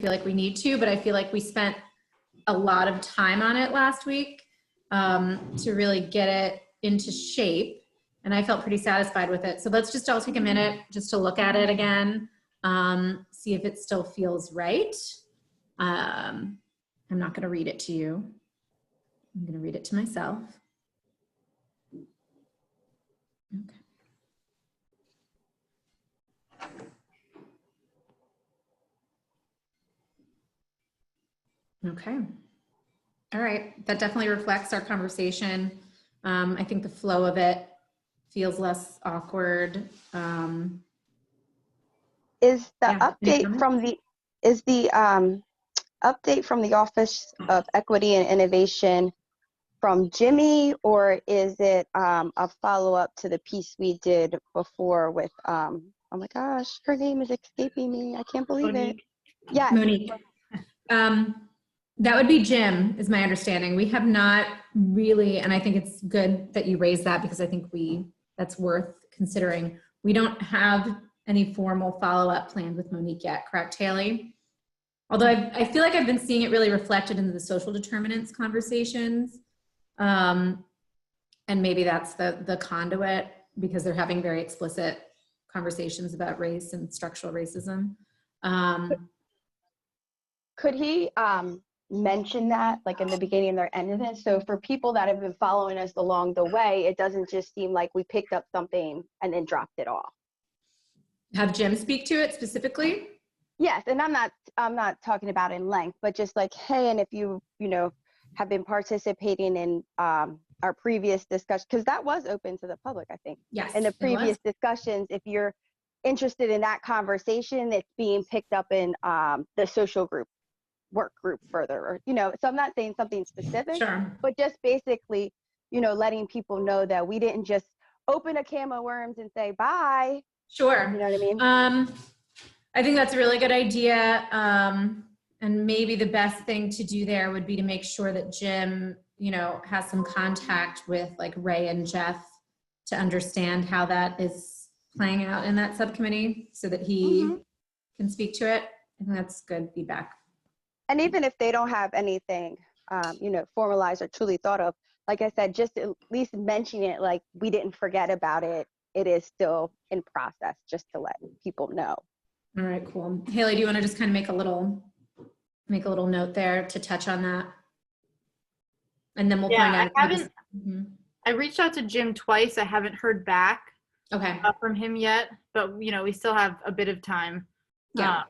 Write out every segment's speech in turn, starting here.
feel like we need to, but I feel like we spent a lot of time on it last week to really get it into shape. And I felt pretty satisfied with it. So let's just all take a minute just to look at it again, see if it still feels right. I'm not going to read it to you. I'm going to read it to myself. Okay. Okay. All right. That definitely reflects our conversation. I think the flow of it feels less awkward. Is the Yeah. update from the update from the Office of Equity and Innovation from Jimmy, or is it a follow-up to the piece we did before with oh my gosh, her name is escaping me. I can't believe Monique. it. Yeah. Monique. That would be Jim, is my understanding. We have not really, and I think it's good that you raised that because I think that's worth considering. We don't have any formal follow-up planned with Monique yet, correct, Haley? Although I feel like I've been seeing it really reflected in the social determinants conversations. And maybe that's the conduit because they're having very explicit conversations about race and structural racism. Could he mention that like in the beginning and the end of this? So for people that have been following us along the way, it doesn't just seem like we picked up something and then dropped it off. Have Jim speak to it specifically? Yes, and I'm not talking about in length, but just like, hey, and if you have been participating in our previous discussion, because that was open to the public, I think. Yes. In the previous discussions, if you're interested in that conversation, it's being picked up in the social group, work group further, or so I'm not saying something specific, sure, but just basically, letting people know that we didn't just open a can of worms and say bye. Sure. You know what I mean? I think that's a really good idea. And maybe the best thing to do there would be to make sure that Jim, has some contact with like Ray and Jeff to understand how that is playing out in that subcommittee so that he can speak to it. I think that's good feedback. And even if they don't have anything, formalized or truly thought of, like I said, just at least mention it, like we didn't forget about it. It is still in process, just to let people know. All right, cool. Haley, do you want to just kind of make a little note there to touch on that? And then we'll find out. I reached out to Jim twice. I haven't heard back from him yet, but we still have a bit of time. Yeah.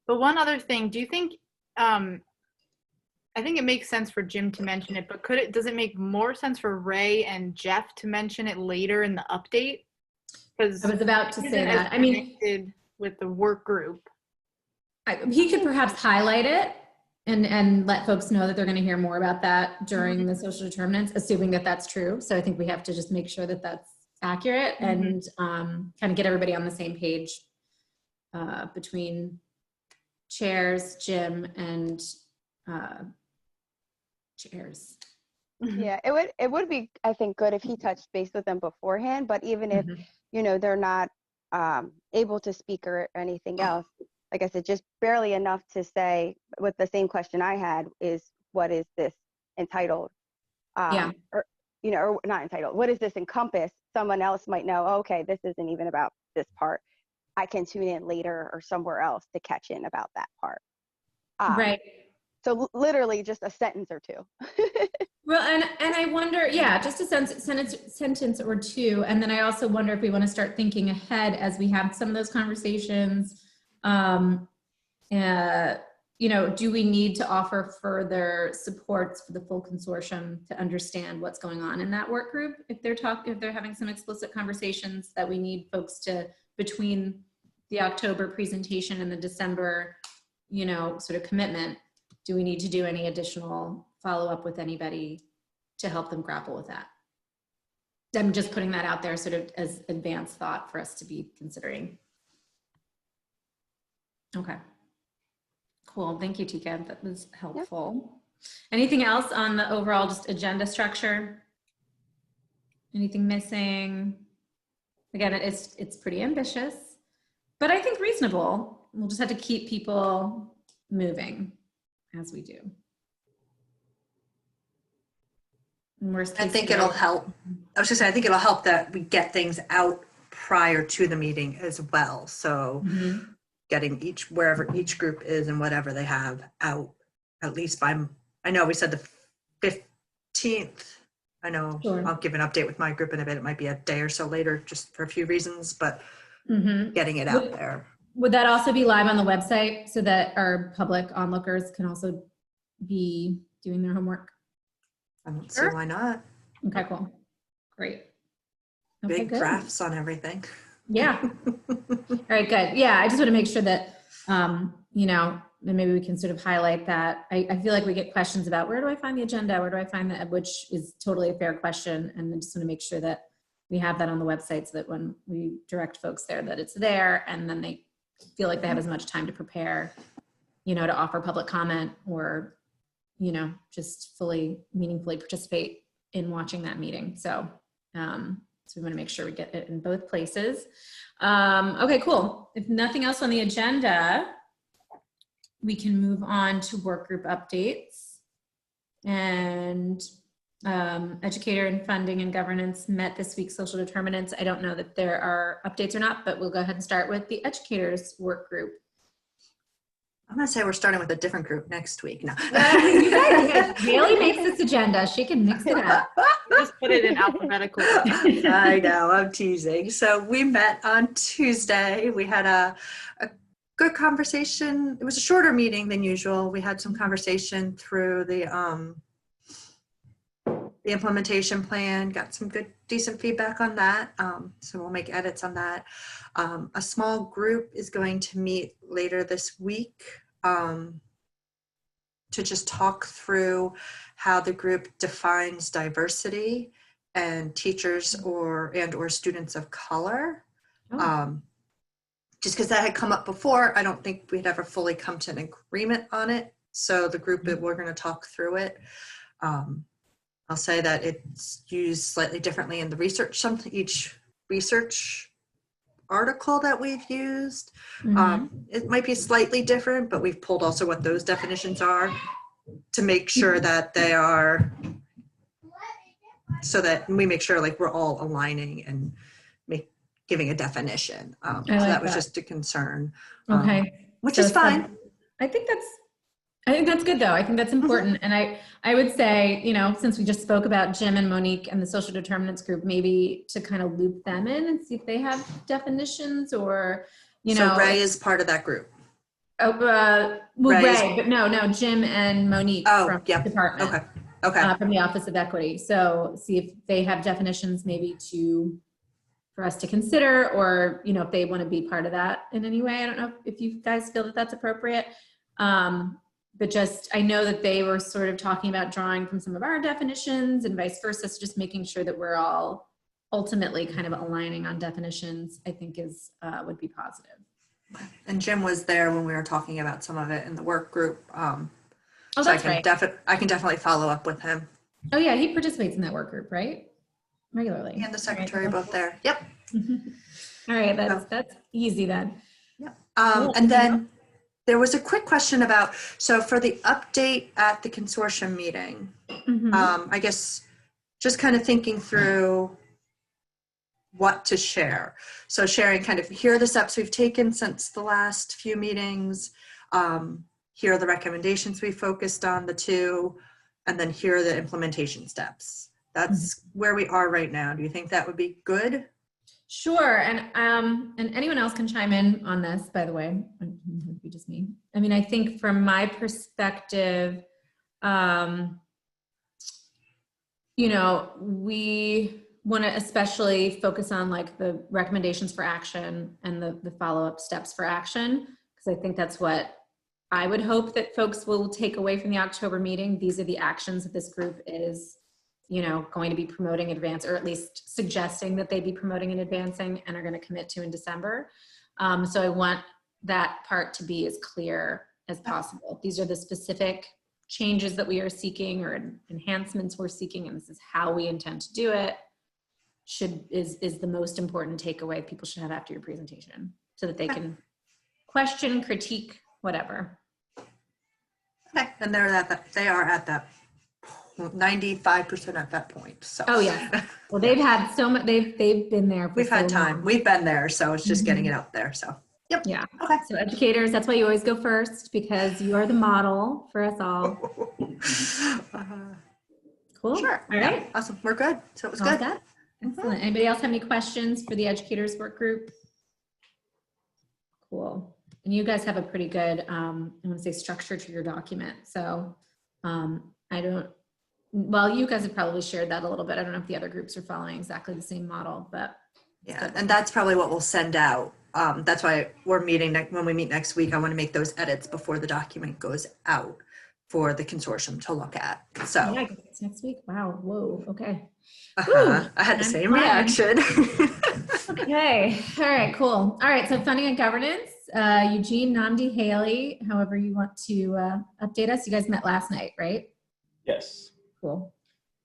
But one other thing, do you think, I think it makes sense for Jim to mention it, but does it make more sense for Ray and Jeff to mention it later in the update? Because I was about to say that. I mean, with the work group. He could perhaps highlight it and let folks know that they're going to hear more about that during the social determinants, assuming that that's true. So I think we have to just make sure that that's accurate and kind of get everybody on the same page between chairs, Jim, and chairs. Yeah, it would be, I think, good if he touched base with them beforehand, but even if, they're not able to speak or anything else, like I said, just barely enough to say with the same question I had is, what is this entitled? Or not entitled, what does this encompass? Someone else might know, okay, this isn't even about this part. I can tune in later or somewhere else to catch in about that part. Right. So literally just a sentence or two. Well, and I wonder, just a sentence or two. And then I also wonder if we want to start thinking ahead as we have some of those conversations. Do we need to offer further supports for the full consortium to understand what's going on in that work group? If they're having some explicit conversations that we need folks to, between the October presentation and the December, sort of commitment, do we need to do any additional follow-up with anybody to help them grapple with that? I'm just putting that out there sort of as advanced thought for us to be considering. Okay. Cool. Thank you, Tika. That was helpful. Yeah. Anything else on the overall just agenda structure? Anything missing? Again, it's pretty ambitious, but I think reasonable. We'll just have to keep people moving as we do. Worst I case think scenario- it'll help. I was just saying, I think it'll help that we get things out prior to the meeting as well. So Mhm. getting wherever each group is and whatever they have out, at least I know we said the 15th. I know Sure. I'll give an update with my group in a bit. It might be a day or so later just for a few reasons, but Mhm. getting it out there. Would that also be live on the website so that our public onlookers can also be doing their homework? I don't see Sure. why not. Okay, cool. Great. Okay, Big good. drafts on everything. Yeah. All right, good. Yeah, I just want to make sure that, you know, and maybe we can sort of highlight that. I feel like we get questions about where do I find the agenda? Where do I find that? Which is totally a fair question. And I just want to make sure that we have that on the website so that when we direct folks there, that it's there and then they feel like they have as much time to prepare, you know, to offer public comment or, you know, just meaningfully participate in watching that meeting. So, so we want to make sure we get it in both places. Okay, cool. If nothing else on the agenda, we can move on to work group updates. And educator and funding and governance met this week, social determinants. I don't know that there are updates or not, but we'll go ahead and start with the educators work group. I'm going to say we're starting with a different group next week. No. Haley makes this agenda. She can mix it up. Just put it in alphabetical order. I know, I'm teasing. So we met on Tuesday. We had a good conversation. It was a shorter meeting than usual. We had some conversation through the implementation plan, got some good, decent feedback on that. So we'll make edits on that. A small group is going to meet later this week to just talk through how the group defines diversity and teachers or students of color. Oh. Just because that had come up before, I don't think we'd ever fully come to an agreement on it. So the group, we're going to talk through it. I'll say that it's used slightly differently in the research, each research article that we've used. It might be slightly different, but we've pulled also what those definitions are to make sure that they are, so that we make sure like we're all aligning and giving a definition. So like that was that. just a concern. Okay. Which So is fine. I think that's good though. I think that's important. And I would say, you know, since we just spoke about Jim and Monique and the social determinants group, maybe to kind of loop them in and see if they have definitions or, you know. So Ray is part of that group. Well, Ray, but no, Jim and Monique from the department. Okay. From the Office of Equity. So see if they have definitions maybe for us to consider, or, you know, if they want to be part of that in any way. I don't know if you guys feel that that's appropriate. But just, I know that they were sort of talking about drawing from some of our definitions and vice versa. So just making sure that we're all ultimately kind of aligning on definitions, I think would be positive. And Jim was there when we were talking about some of it in the work group. Oh, So that's right. I can definitely follow up with him. Oh yeah, he participates in that work group, right? Regularly. And the secretary both there. Yep. All right, that's easy then. Yep. Cool. And then there was a quick question about, so for the update at the consortium meeting, I guess just kind of thinking through what to share. So sharing kind of, here are the steps we've taken since the last few meetings. Here are the recommendations we focused on, the two, and then here are the implementation steps. That's where we are right now. Do you think that would be good? Sure, and anyone else can chime in on this, by the way. It would be just me. I mean, I think from my perspective, you know, we want to especially focus on like the recommendations for action and the follow-up steps for action, because I think that's what I would hope that folks will take away from the October meeting. These are the actions that this group is, you know, going to be promoting in advance, or at least suggesting that they be promoting and advancing and are going to commit to in December. So I want that part to be as clear as possible. These are the specific changes that we are seeking or enhancements we're seeking, and this is how we intend to do it. Is the most important takeaway people should have after your presentation, so that they can question, critique, whatever. And they are at that 95% at that point. So. Oh, yeah. Well, they've had so much, they've been there for We've had so time. long. We've been there, so it's just getting Mhm. it out there. So, yep. Yeah. Okay. So educators, that's why you always go first, because you are the model for us all. Cool. Sure. All Yeah. right. Awesome. We're good. So it was All good. set? Excellent. Anybody else have any questions for the educators work group? Cool. And you guys have a pretty good, I want to say, structure to your document. So well, you guys have probably shared that a little bit. I don't know if the other groups are following exactly the same model, but. Yeah, and that's probably what we'll send out. That's why we're meeting when we meet next week. I want to make those edits before the document goes out for the consortium to look at. So Yeah, I guess it's next week. Wow. Whoa. Okay. I had the Time's same flying. reaction. Okay. All right. Cool. All right. So funding and governance, Eugene, Namdi, Haley, however you want to update us. You guys met last night, right? Yes. Cool.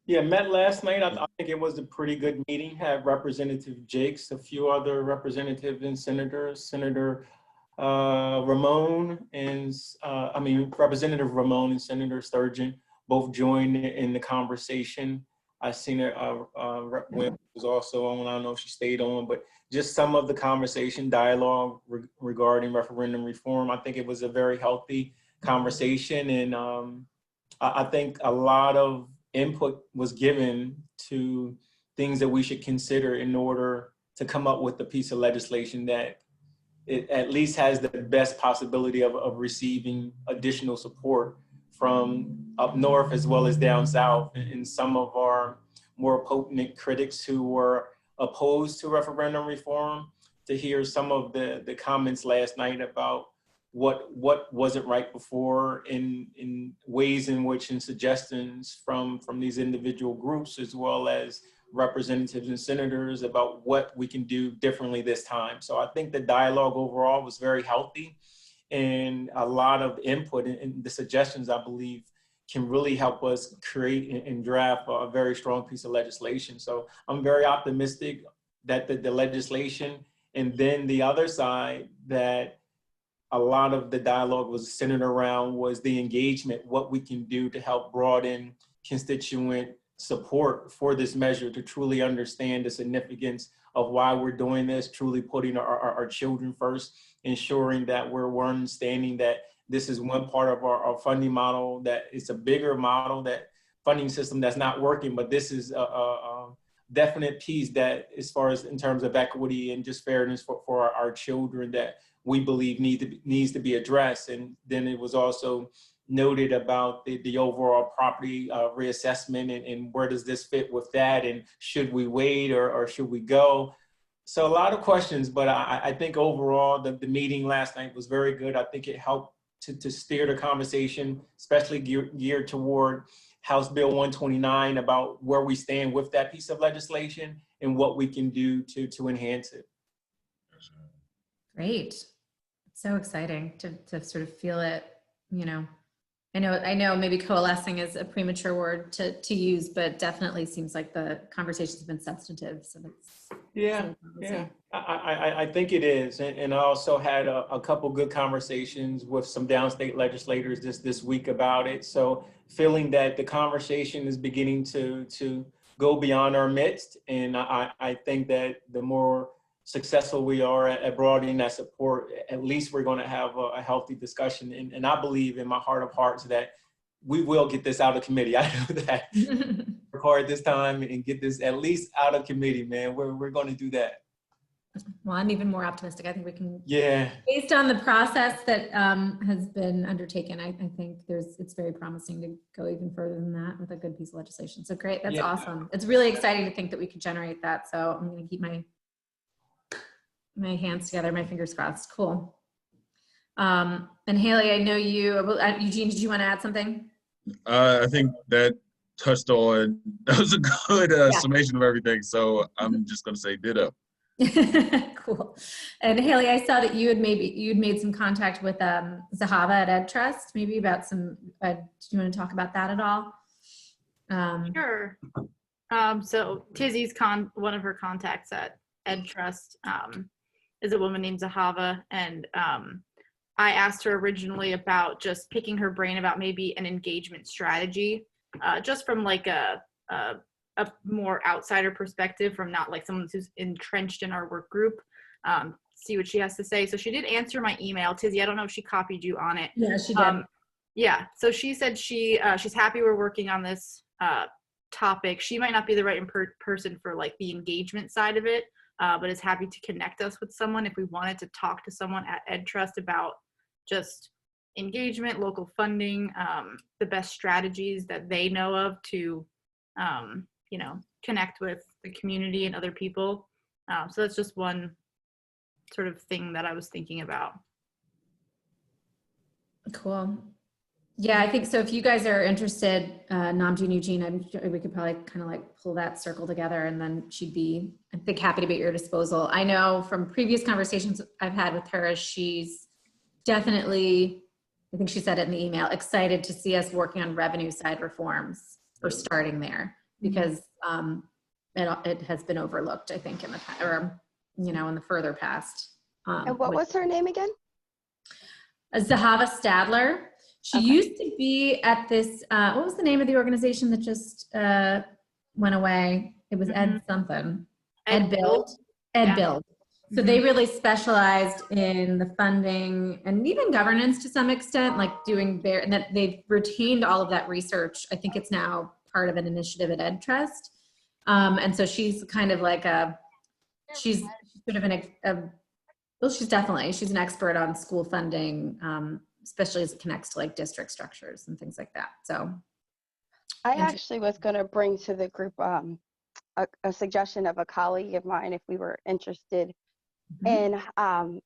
Yeah, met last night. I think it was a pretty good meeting. Had Representative Jakes, a few other representatives and senators, Senator Ramon and Representative Ramon and Senator Sturgeon both joined in the conversation. I seen it. Rep. Wynn was also on. I don't know if she stayed on, but just some of the conversation, dialogue regarding referendum reform. I think it was a very healthy conversation, and I think a lot of input was given to things that we should consider in order to come up with a piece of legislation that it at least has the best possibility of receiving additional support from up north as well as down south. And some of our more potent critics who were opposed to referendum reform, to hear some of the comments last night about what wasn't right before in ways in which, and suggestions from these individual groups as well as representatives and senators about what we can do differently this time. So I think the dialogue overall was very healthy, and a lot of input and the suggestions, I believe, can really help us create and draft a very strong piece of legislation. So I'm very optimistic that the legislation, and then the other side, that a lot of the dialogue was centered around was the engagement, what we can do to help broaden constituent support for this measure, to truly understand the significance of why we're doing this, truly putting our children first, ensuring that we're understanding that this is one part of our funding model, that it's a bigger model, that funding system that's not working, but this is a definite piece that, as far as in terms of equity and just fairness for our children, that we believe needs to be addressed. And then it was also noted about the overall property reassessment, and where does this fit with that, and should we wait or should we go? So a lot of questions, but I think overall the meeting last night was very good. I think it helped to steer the conversation, especially geared toward House Bill 129, about where we stand with that piece of legislation and what we can do to enhance it. Great. It's so exciting to sort of feel it, you know. I know maybe coalescing is a premature word to use, but definitely seems like the conversation's been substantive. So that's Yeah. I think it is. And I also had a couple good conversations with some downstate legislators this week about it. So feeling that the conversation is beginning to go beyond our midst. And I think that the more successful we are at broadening that support, at least we're going to have a healthy discussion. And I believe in my heart of hearts that we will get this out of committee. I know that. Work hard this time and get this at least out of committee, man. We're going to do that. Well, I'm even more optimistic. I think we can. Yeah. Based on the process that has been undertaken, I think it's very promising to go even further than that with a good piece of legislation. So great. That's awesome. It's really exciting to think that we could generate that. So I'm going to keep my hands together, my fingers crossed. Cool. And Haley, I know Eugene, did you want to add something? I think that touched on, that was a good summation of everything. So I'm just going to say ditto. Cool. And Haley, I saw that you'd made some contact with Zahava at EdTrust, maybe about some, do you want to talk about that at all? Sure. So Tizzy's one of her contacts at EdTrust is a woman named Zahava, and I asked her originally about just picking her brain about maybe an engagement strategy, just from like a more outsider perspective, from not like someone who's entrenched in our work group. See what she has to say. So she did answer my email. Tizzy, I don't know if she copied you on it. Yeah, she did. Yeah, so she said she's happy we're working on this topic. She might not be the right person for like the engagement side of it, but is happy to connect us with someone if we wanted to talk to someone at EdTrust about just engagement, local funding, the best strategies that they know of to, you know, connect with the community and other people. So that's just one sort of thing that I was thinking about. Cool. Yeah, I think so. If you guys are interested, Namjoon and Eugene, we could probably kind of like pull that circle together, and then she'd be, I think, happy to be at your disposal. I know from previous conversations I've had with her, she's definitely, I think she said it in the email, excited to see us working on revenue side reforms or starting there, because it has been overlooked, I think, in the past, or, you know, in the further past. And what was her name again? Zahava Stadler. She Okay. used to be at this, what was the name of the organization that just went away? It was Ed something. Ed Build. Ed Yeah. Build. So they really specialized in the funding and even governance to some extent, like doing their, and that they've retained all of that research. I think it's now part of an initiative at EdTrust. And so she's kind of like she's sort of well, she's an expert on school funding, especially as it connects to like district structures and things like that. So I actually was going to bring to the group a suggestion of a colleague of mine if we were interested in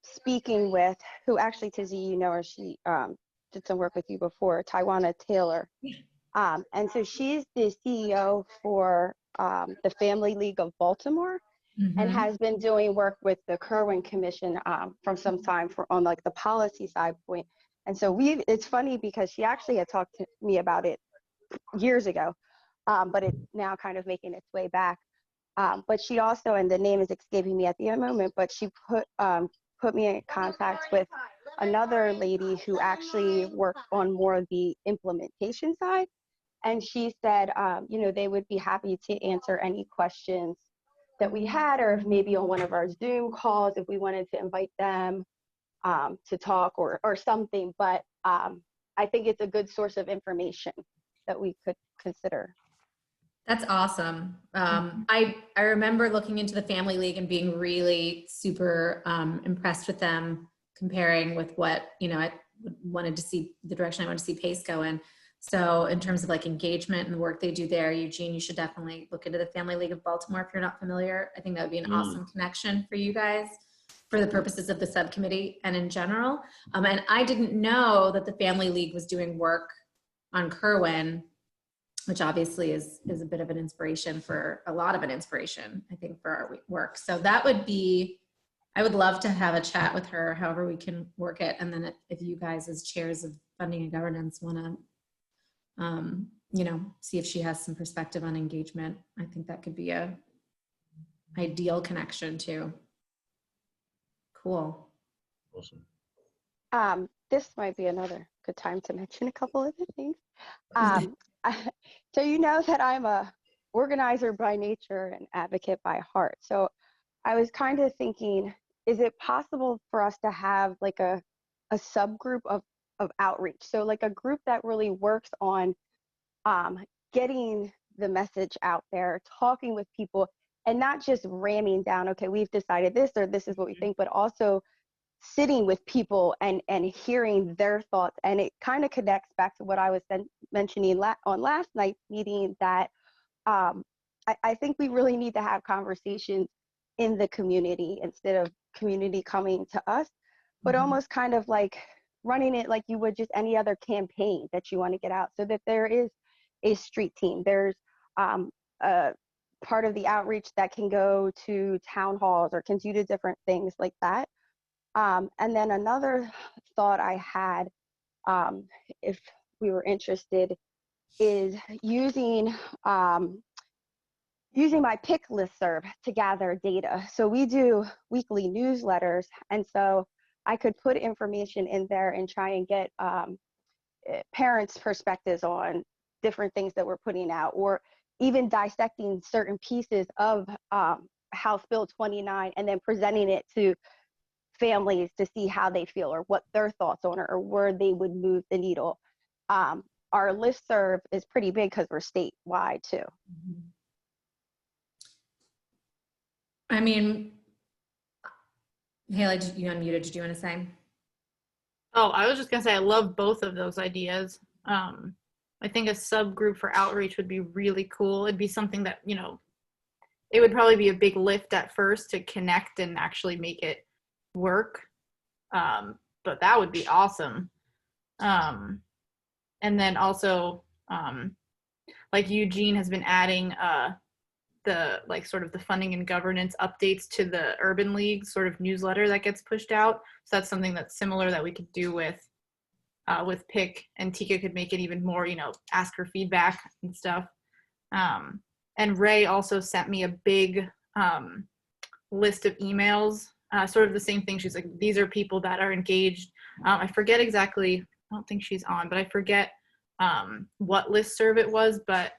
speaking with, who actually, Tizzy, you know her, she did some work with you before, Tywana Taylor. And so she's the CEO for the Family League of Baltimore, and has been doing work with the Kirwan Commission from some time on like the policy side point. And so it's funny because she actually had talked to me about it years ago, but it's now kind of making its way back. But she also, and the name is escaping me at the moment, but she put me in contact with another lady who actually worked on more of the implementation side. And she said, you know, they would be happy to answer any questions that we had, or if maybe on one of our Zoom calls, if we wanted to invite them to talk or something. But I think it's a good source of information that we could consider. That's awesome. I remember looking into the Family League and being really super impressed with them, comparing with what, you know, I wanted to see, the direction I wanted to see PACE go in. So in terms of like engagement and the work they do there, Eugene, you should definitely look into the Family League of Baltimore if you're not familiar. I think that would be an awesome connection for you guys for the purposes of the subcommittee and in general. And I didn't know that the Family League was doing work on Kirwan, which obviously is a bit of an inspiration, for a lot of an inspiration, I think, for our work. So that would be, I would love to have a chat with her, however we can work it. And then if you guys as chairs of funding and governance want to, you know, see if she has some perspective on engagement, I think that could be a ideal connection too. Cool. Awesome. This might be another good time to mention a couple of things. So you know that I'm a organizer by nature and advocate by heart. So I was kind of thinking, is it possible for us to have like a subgroup of outreach? So like a group that really works on getting the message out there, talking with people, and not just ramming down, okay, we've decided this, or this is what we think, but also sitting with people and hearing their thoughts. And it kind of connects back to what I was mentioning on last night's meeting, that I think we really need to have conversations in the community instead of community coming to us, but almost kind of like running it like you would just any other campaign that you want to get out, so that there is a street team. There's a part of the outreach that can go to town halls or can do to different things like that. And then another thought I had, if we were interested, is using my pick listserv to gather data. So we do weekly newsletters, and so I could put information in there and try and get parents' perspectives on different things that we're putting out, or even dissecting certain pieces of House Bill 29 and then presenting it to families to see how they feel or what their thoughts on it or where they would move the needle. Our listserv is pretty big because we're statewide too. I mean, Haley, you unmuted. Did you want to say? Oh, I was just gonna say I love both of those ideas. I think a subgroup for outreach would be really cool. It'd be something that, you know, it would probably be a big lift at first to connect and actually make it work. But that would be awesome. And then also, like Eugene has been adding the like sort of the funding and governance updates to the Urban League sort of newsletter that gets pushed out. So that's something that's similar that we could do with PIC, and Tika could make it even more, you know, ask her feedback and stuff. And Ray also sent me a big list of emails, sort of the same thing. She's like, these are people that are engaged. I forget exactly, I don't think she's on, but I forget what listserv it was, but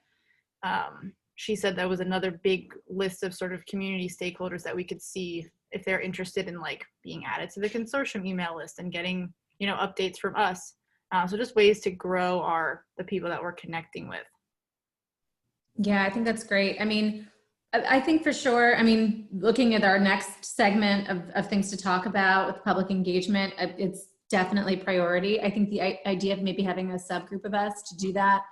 she said that was another big list of sort of community stakeholders that we could see if they're interested in like being added to the consortium email list and getting, you know, updates from us. So just ways to grow the people that we're connecting with. Yeah, I think that's great. I mean, I think for sure, I mean, looking at our next segment of things to talk about with public engagement, it's definitely priority. I think the idea of maybe having a subgroup of us to do that,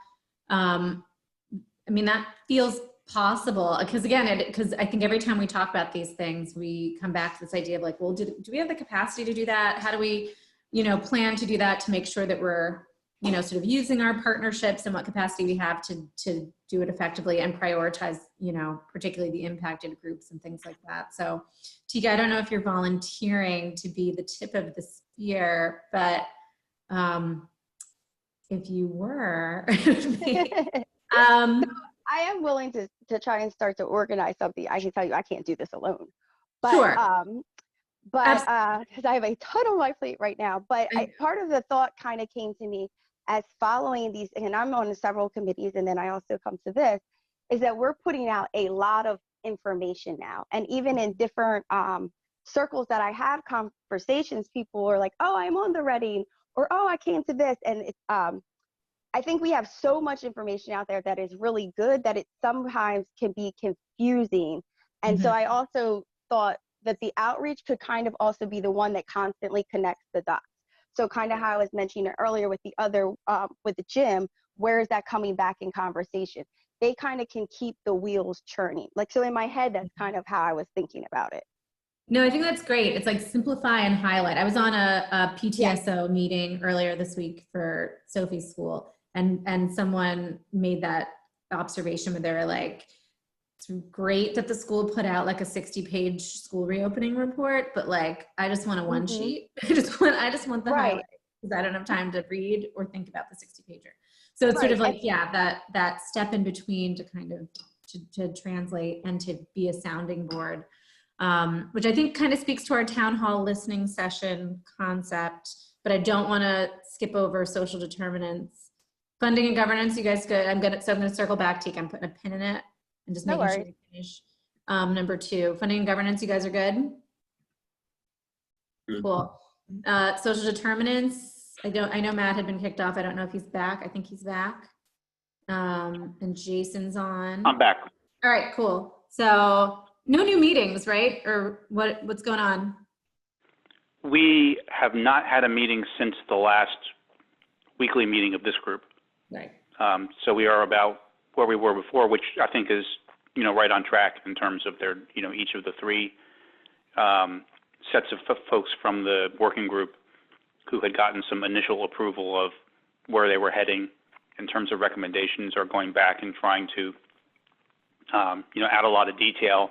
I mean, that feels possible because again, because I think every time we talk about these things, we come back to this idea of like, well, do we have the capacity to do that? How do we, you know, plan to do that to make sure that we're, you know, sort of using our partnerships and what capacity we have to do it effectively and prioritize, you know, particularly the impacted groups and things like that. So Tika, I don't know if you're volunteering to be the tip of the spear, but if you were, I am willing to try and start to organize something. I can tell you I can't do this alone. But sure. because I have a ton on my plate right now. But part of the thought kind of came to me as following these, and I'm on several committees, and then I also come to this, is that we're putting out a lot of information now. And even in different circles that I have conversations, people are like, oh, I'm on the Reading, or oh, I came to this. And it's, I think we have so much information out there that is really good that it sometimes can be confusing. And so I also thought that the outreach could kind of also be the one that constantly connects the dots. So kind of how I was mentioning earlier with the other, with the gym, where is that coming back in conversation? They kind of can keep the wheels churning. Like, so in my head, that's kind of how I was thinking about it. No, I think that's great. It's like simplify and highlight. I was on a PTSO meeting earlier this week for Sophie's school, and someone made that observation where they were like, it's great that the school put out like a 60-page school reopening report, but like, I just want a one sheet. I just want the highlight because I don't have time to read or think about the 60-pager. So it's sort of like, yeah, that step in between to kind of to translate and to be a sounding board, which I think kind of speaks to our town hall listening session concept, but I don't want to skip over social determinants. Funding and governance, you guys good? I'm going to circle back, Tika. I'm putting a pin in it and just making sure we finish. Number 2, funding and governance, you guys are good? Cool. Social determinants, I know Matt had been kicked off. I don't know if he's back. I think he's back. And Jason's on. I'm back. All right, cool. So no new meetings, right? Or what's going on? We have not had a meeting since the last weekly meeting of this group. Right. So we are about where we were before, which I think is, you know, right on track in terms of their, you know, each of the 3 sets of folks from the working group who had gotten some initial approval of where they were heading in terms of recommendations are going back and trying to, you know, add a lot of detail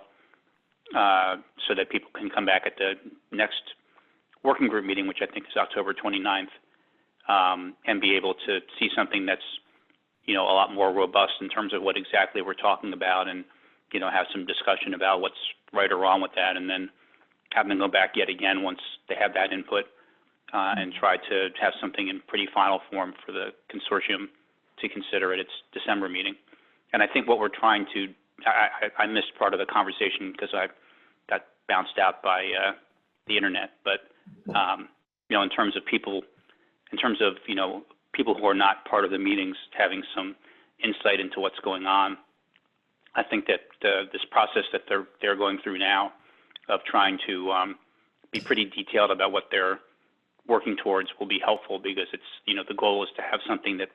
so that people can come back at the next working group meeting, which I think is October 29th, and be able to see something that's, you know, a lot more robust in terms of what exactly we're talking about and, you know, have some discussion about what's right or wrong with that. And then, have them go back yet again once they have that input, and try to have something in pretty final form for the consortium to consider at its December meeting. And I think what we're trying to, I missed part of the conversation because I got bounced out by the internet, but you know, in terms of people who are not part of the meetings having some insight into what's going on, I think that this process that they're going through now of trying to be pretty detailed about what they're working towards will be helpful, because it's, you know, the goal is to have something that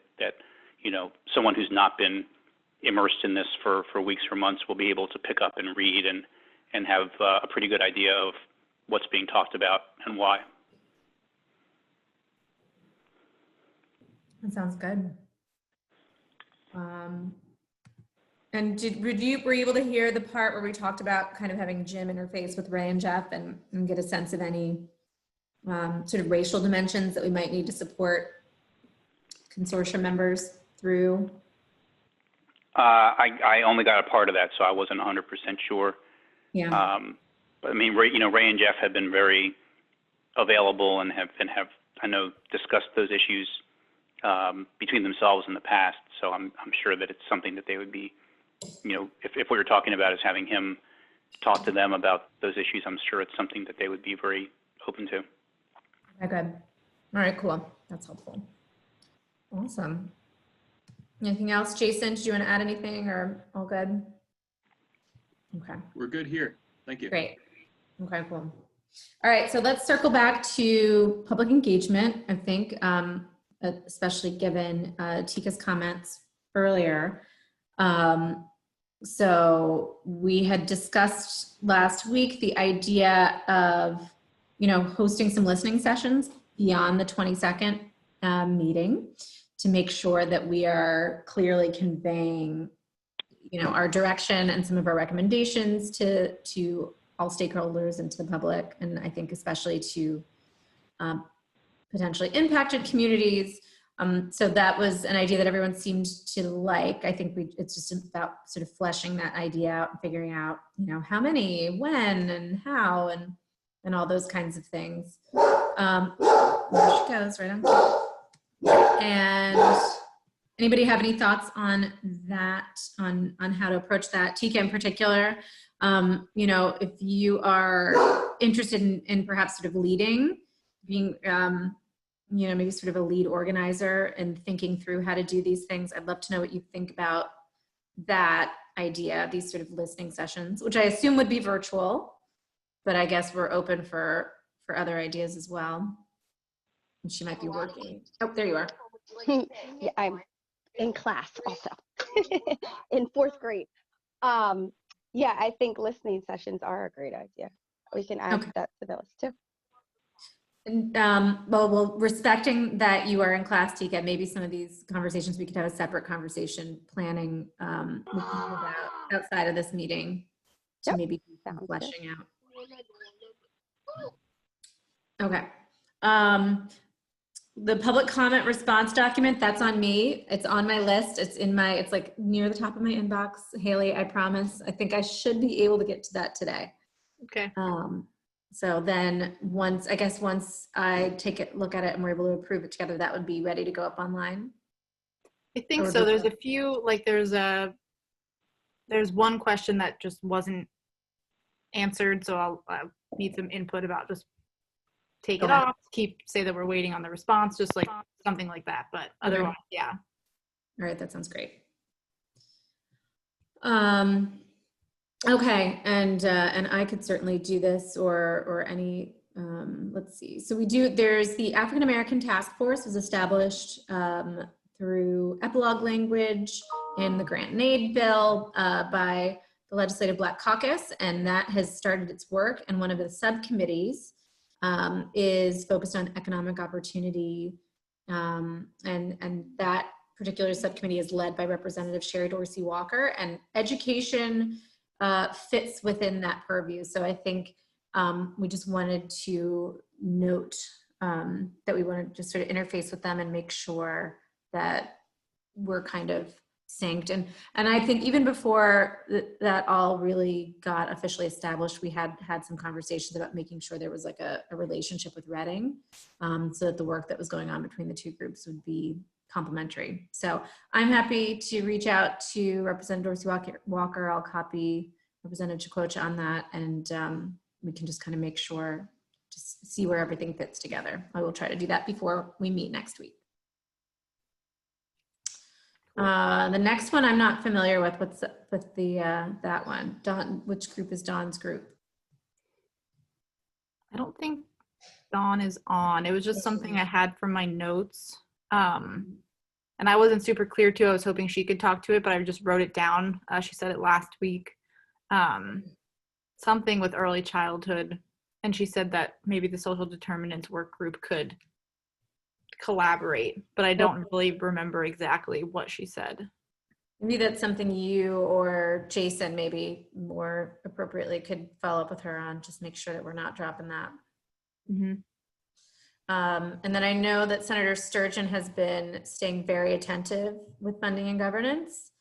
you know, someone who's not been immersed in this for weeks or months will be able to pick up and read and have a pretty good idea of what's being talked about and why. That sounds good. And were you able to hear the part where we talked about kind of having Jim interface with Ray and Jeff and get a sense of any sort of racial dimensions that we might need to support consortium members through? I only got a part of that, so I wasn't 100% sure. Yeah. But I mean, Ray and Jeff have been very available and have I know discussed those issues between themselves in the past. So I'm sure that it's something that they would be, you know, if what you're talking about is having him talk to them about those issues, I'm sure it's something that they would be very open to. Okay, good. All right, cool. That's helpful. Awesome. Anything else, Jason? Did you want to add anything, or all good? Okay. We're good here. Thank you. Great. Okay, cool. All right, so let's circle back to public engagement, I think, especially given Tika's comments earlier. So we had discussed last week the idea of, you know, hosting some listening sessions beyond the 22nd meeting to make sure that we are clearly conveying, you know, our direction and some of our recommendations to all stakeholders and to the public, and I think especially to potentially impacted communities. So that was an idea that everyone seemed to like. I think it's just about sort of fleshing that idea out and figuring out, you know, how many, when, and how, and all those kinds of things. There she goes, right on. And anybody have any thoughts on that, on how to approach that? Tika in particular, you know, if you are interested in perhaps sort of leading, being, you know, maybe sort of a lead organizer and thinking through how to do these things, I'd love to know what you think about that idea, these sort of listening sessions, which I assume would be virtual, but I guess we're open for other ideas as well. And she might be working. Oh, there you are. Yeah, I'm in class also in 4th grade. Yeah, I think listening sessions are a great idea. We can add that to the list too. And, well, respecting that you are in class, Tika, maybe some of these conversations, we could have a separate conversation planning outside of this meeting to maybe fleshing out. Okay. The public comment response document, that's on me. It's on my list. It's like near the top of my inbox. Haley, I promise. I think I should be able to get to that today. Okay. So then once I take a look at it and we're able to approve it together, that would be ready to go up online. I think so. There's a few, like there's one question that just wasn't answered. So I'll need some input about just take it off, say that we're waiting on the response, just like something like that. But otherwise, yeah. All right, that sounds great. Okay, and I could certainly do this or any, let's see. So there's the African American Task Force was established through epilogue language in the Grant and Aid Bill by the Legislative Black Caucus, and that has started its work, and one of the subcommittees is focused on economic opportunity, and that particular subcommittee is led by Representative Sherry Dorsey Walker, and education fits within that purview. So I think we just wanted to note that we want to just sort of interface with them and make sure that we're kind of synced. And I think even before that all really got officially established, we had some conversations about making sure there was like a relationship with Reading, so that the work that was going on between the two groups would be complementary. So I'm happy to reach out to Representative Dorsey Walker. I'll copy Representative Chakotcha on that, and we can just kind of make sure, just see where everything fits together. I will try to do that before we meet next week. The next one I'm not familiar with. What's with the that one? Dawn, which group is Dawn's group? I don't think Dawn is on. It was just something I had from my notes. And I wasn't super clear too. I was hoping she could talk to it, but I just wrote it down. She said it last week. Something with early childhood. And she said that maybe the social determinants work group could collaborate, but I don't really remember exactly what she said. Maybe that's something you or Jason maybe more appropriately could follow up with her on, just make sure that we're not dropping that. Mm-hmm. And then I know that Senator Sturgeon has been staying very attentive with funding and governance,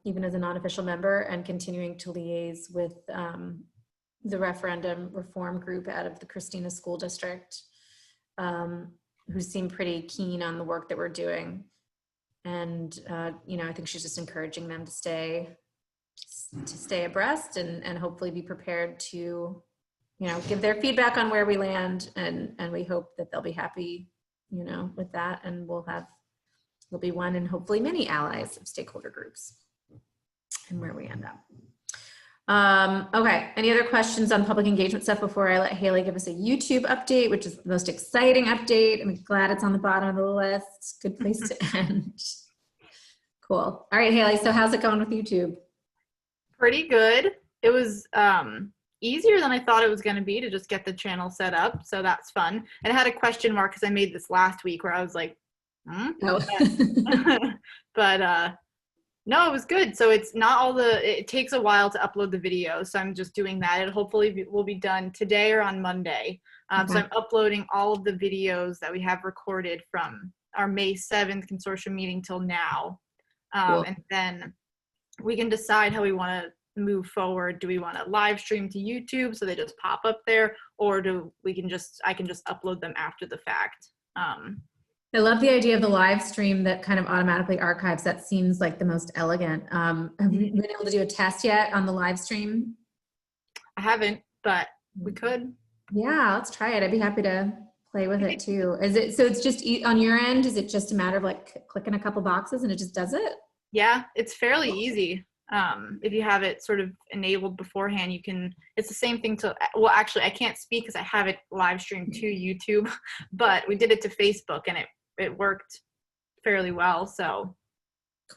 even as a non-official member, and continuing to liaise with the referendum reform group out of the Christina School District, who seem pretty keen on the work that we're doing. And, I think she's just encouraging them to stay abreast and hopefully be prepared to, give their feedback on where we land. And we hope that they'll be happy, with that. And we'll be one and hopefully many allies of stakeholder groups and where we end up. Okay, any other questions on public engagement stuff before I let Haley give us a YouTube update, which is the most exciting update? I'm glad it's on the bottom of the list. Good place to end. Cool. All right, Haley, so how's it going with YouTube? Pretty good. It was easier than I thought it was going to be to just get the channel set up, so that's fun. And I had a question mark because I made this last week where I was like, Oh. but no, it was good. So it's not it takes a while to upload the video. So I'm just doing that. It hopefully will be done today or on Monday. Okay. So I'm uploading all of the videos that we have recorded from our May 7th consortium meeting till now. Cool. And then we can decide how we want to move forward. Do we want to live stream to YouTube so they just pop up there, or I can just upload them after the fact? I love the idea of the live stream that kind of automatically archives. That seems like the most elegant. Have you been able to do a test yet on the live stream? I haven't, but we could. Yeah, let's try it. I'd be happy to play with it too. So it's just on your end? Is it just a matter of like clicking a couple boxes and it just does it? Yeah, it's fairly easy. If you have it sort of enabled beforehand, it's the same thing well, actually I can't speak because I have it live streamed to YouTube, but we did it to Facebook and it worked fairly well. So,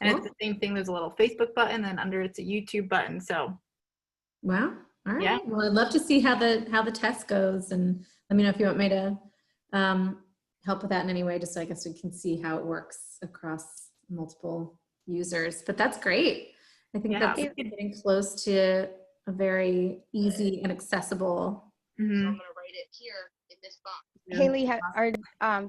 cool. And it's the same thing. There's a little Facebook button, and under it's a YouTube button. So, wow. All right. Yeah. Well, I'd love to see how the test goes, and let me know if you want me to help with that in any way. Just so I guess we can see how it works across multiple users. But that's great. I think that's getting close to a very easy and accessible. Mm-hmm. So I'm gonna write it here in this box. Haley,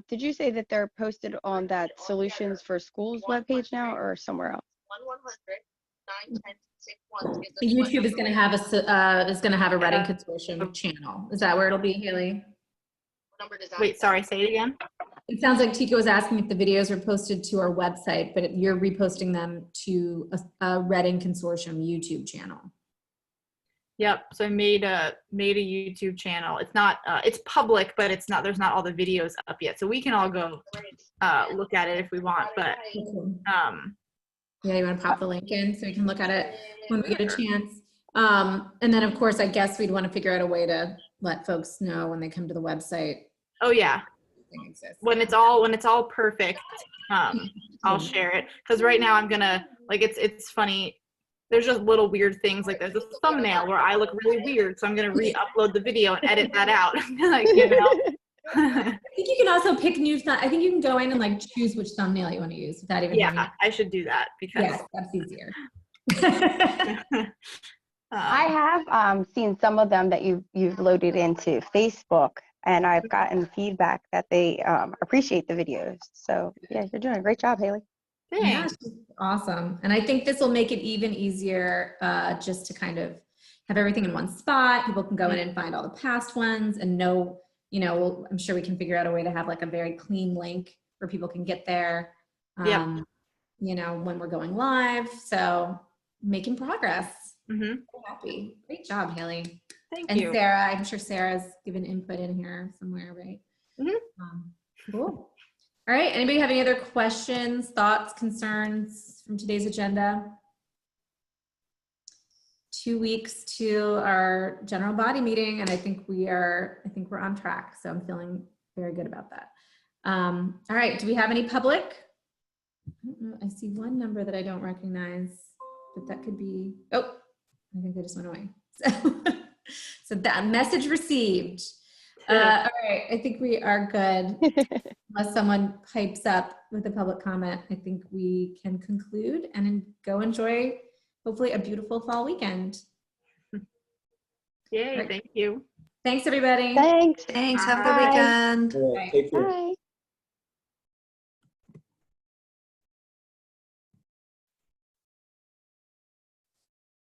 did you say that they're posted on that Solutions for Schools webpage now, or somewhere else? 1-100-910-61 is The YouTube is going to have a Reading Consortium channel. Is that where it'll be, Haley? number design. Wait, sorry, say it again. It sounds like Tico was asking if the videos are posted to our website, but you're reposting them to a Reading Consortium YouTube channel. Yep. So I made a YouTube channel. It's not it's public, but there's not all the videos up yet. So we can all go look at it if we want. But yeah, you want to pop the link in so we can look at it when we get a chance. And then of course, I guess we'd want to figure out a way to let folks know when they come to the website. Oh yeah. When it's all perfect, I'll share it. Because right now I'm gonna it's funny. There's just little weird things, like there's a thumbnail where I look really weird, so I'm gonna re-upload the video and edit that out. I think you can also pick new. I think you can go in and like choose which thumbnail you want to use without even. Yeah, I should do that because that's easier. I have seen some of them that you've loaded into Facebook, and I've gotten feedback that they appreciate the videos. So yeah, you're doing a great job, Haley. Yeah, Thanks. she's awesome. And I think this will make it even easier just to kind of have everything in one spot. People can go in and find all the past ones and know, I'm sure we can figure out a way to have like a very clean link where people can get there, Yep. when we're going live. So making progress. Mm-hmm. So happy. Great job, Haley. Thank And you. Sarah, I'm sure Sarah's given input in here somewhere, right? Mhm. Cool. All right. Anybody have any other questions, thoughts, concerns from today's agenda? 2 weeks to our general body meeting, and I think we're on track. So I'm feeling very good about that. All right. Do we have any public? I don't know. I see one number that I don't recognize, but that could be. Oh, I think they just went away. So that message received. All right. I think we are good. Unless someone pipes up with a public comment, I think we can conclude and go enjoy, hopefully, a beautiful fall weekend. Yay, Right. thank you. Thanks, everybody. Thanks. Thanks. Have a good Bye. weekend. All right, take care. Bye.